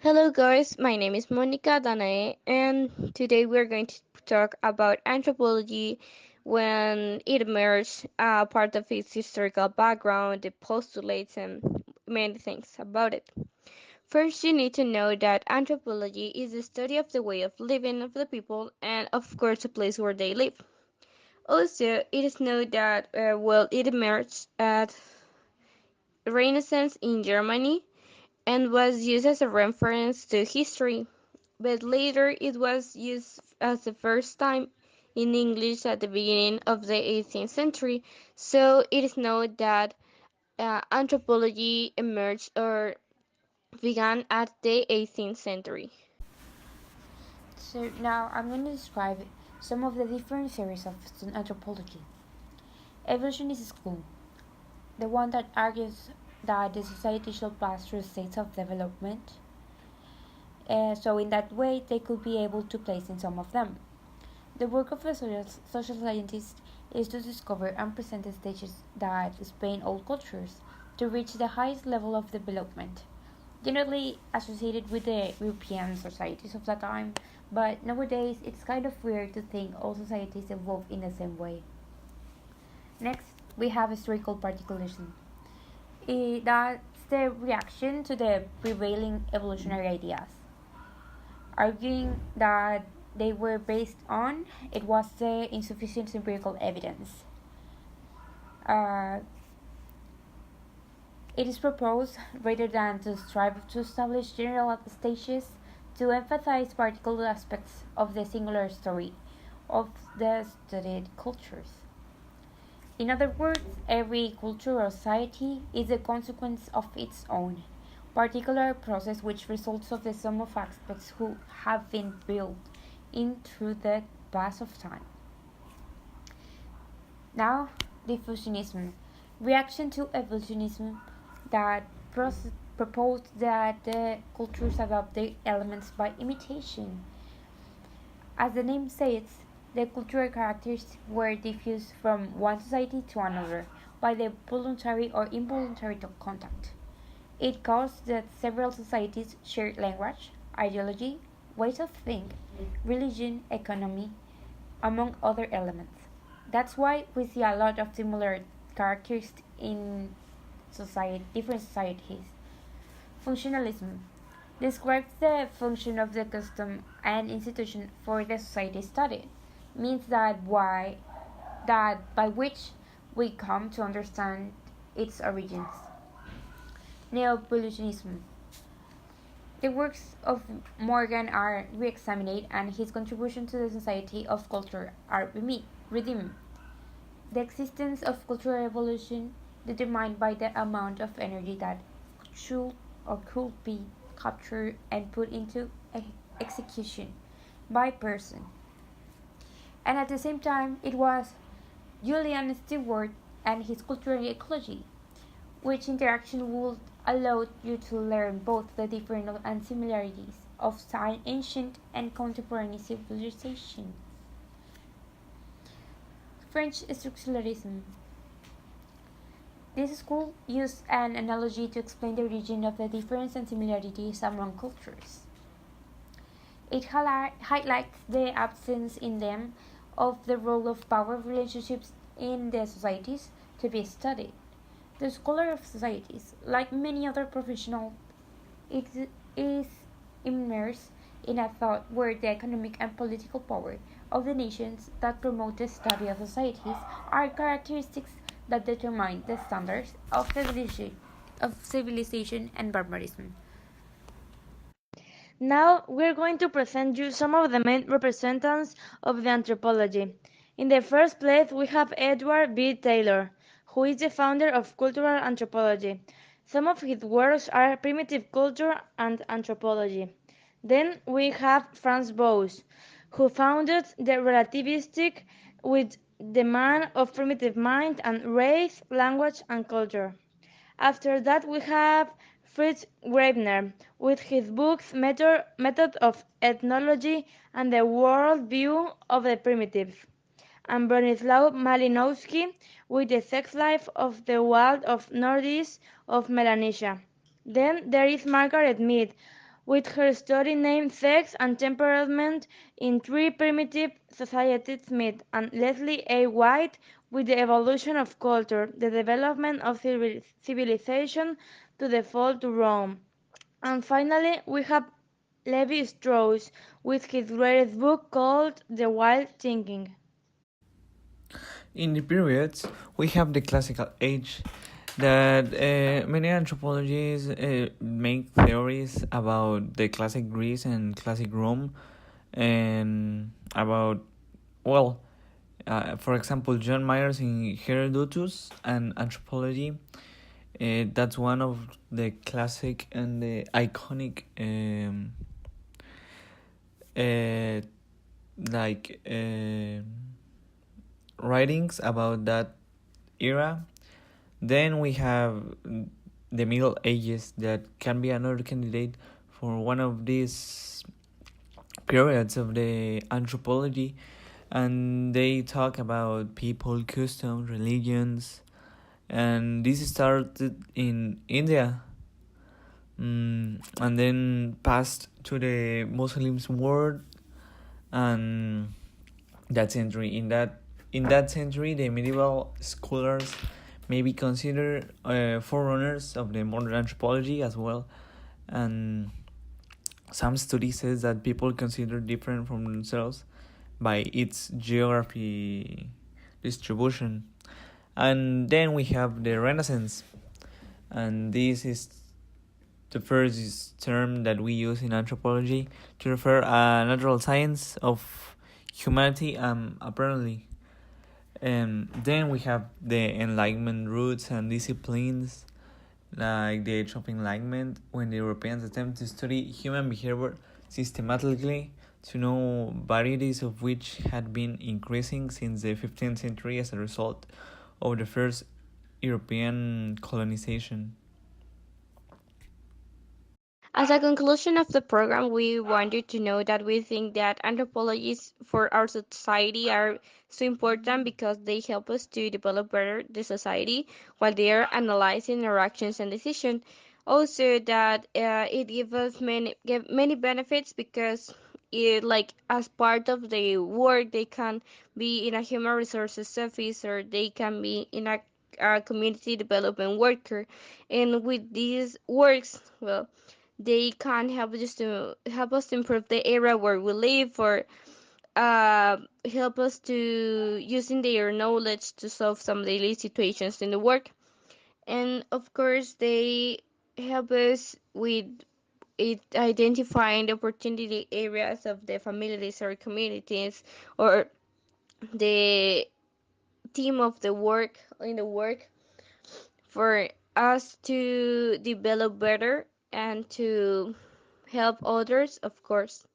Hello guys, my name is Monica Danae and today we're going to talk about anthropology when it emerged, part of its historical background, the postulates and many things about it. First, you need to know that anthropology is the study of the way of living of the people and of course the place where they live. Also, it is known that it emerged at Renaissance in Germany and was used as a reference to history, but later it was used as the first time in English at the beginning of the 18th century. So it is known that anthropology emerged or began at the 18th century. So now I'm going to describe some of the different theories of anthropology. Evolutionist school, the one that argues that the society should pass through states of development, so in that way they could be able to place in some of them. The work of a social scientist is to discover and present the stages that span all cultures to reach the highest level of development, generally associated with the European societies of that time, but nowadays it's kind of weird to think all societies evolve in the same way. Next, we have historical particularism. That's the reaction to the prevailing evolutionary ideas, arguing that they were based on it was the insufficient empirical evidence. Uh, It is proposed, rather than to strive to establish general stages, to emphasize particular aspects of the singular story of the studied cultures. In other words, every culture or society is a consequence of its own particular process which results of the sum of aspects who have been built in through the pass of time. Now, diffusionism. Reaction to evolutionism that proposed that the cultures adopt the elements by imitation. As the name says, the cultural characters were diffused from one society to another by the voluntary or involuntary contact. It caused that several societies shared language, ideology, ways of thinking, religion, economy, among other elements. That's why we see a lot of similar characters in different societies. Functionalism describes the function of the custom and institution for the society studied. Means that by which we come to understand its origins. Neoevolutionism. The works of Morgan are re-examined and his contribution to the society of culture are redeemed. The existence of cultural evolution determined by the amount of energy that should or could be captured and put into execution by person. And at the same time, it was Julian Stewart and his cultural ecology, which interaction would allow you to learn both the different and similarities of ancient and contemporary civilization. French structuralism. This school used an analogy to explain the origin of the differences and similarities among cultures. It highlights the absence in them of the role of power relationships in the societies to be studied. The scholar of societies, like many other professionals, is immersed in a thought where the economic and political power of the nations that promote the study of societies are characteristics that determine the standards of civilization and barbarism. Now we're going to present you some of the main representatives of the anthropology. In the first place, we have Edward B. Taylor, who is the founder of cultural anthropology. Some of his works are Primitive Culture and Anthropology. Then we have Franz Boas, who founded the relativistic with the man of primitive mind and race, language, and culture. After that we have Fritz Graebner with his books Method of Ethnology and the World View of the Primitives, and Bronislaw Malinowski with the sex life of the wild of northeast of Melanesia. Then there is Margaret Mead with her study named Sex and Temperament in Three Primitive Societies Meet, and Leslie A. White with the evolution of culture, the development of civilization to the fall to Rome. And finally, we have Levi Strauss with his greatest book called The Wild Thinking. In the periods, we have the classical age that many anthropologists make theories about the classic Greece and classic Rome and about, well, for example, John Myers in Herodotus and Anthropology. That's one of the classic and the iconic uh, like writings about that era. Then we have the Middle Ages that can be another candidate for one of these periods of the anthropology, and they talk about people, customs, religions, and this started in India, and then passed to the Muslims world and that century. In that century, the medieval scholars may be considered forerunners of the modern anthropology as well, and some study says that people consider different from themselves by its geography distribution. And then we have the Renaissance, and this is the first term that we use in anthropology to refer a natural science of humanity, apparently. Then we have the Enlightenment roots and disciplines, like the Age of Enlightenment, when the Europeans attempt to study human behavior systematically to know varieties of which had been increasing since the 15th century as a result of the first European colonization. As a conclusion of the program, we want you to know that we think that anthropologists for our society are so important because they help us to develop better the society while they are analyzing our actions and decisions. Also, that it gives us many benefits because it like as part of the work they can be in a human resources office or they can be in a community development worker, and with these works, well, they can help us to improve the area where we live or uh, help us to using their knowledge to solve some daily situations in the work. And of course they help us with it identifying the opportunity areas of the families or communities or the team of the work in the work for us to develop better and to help others, of course.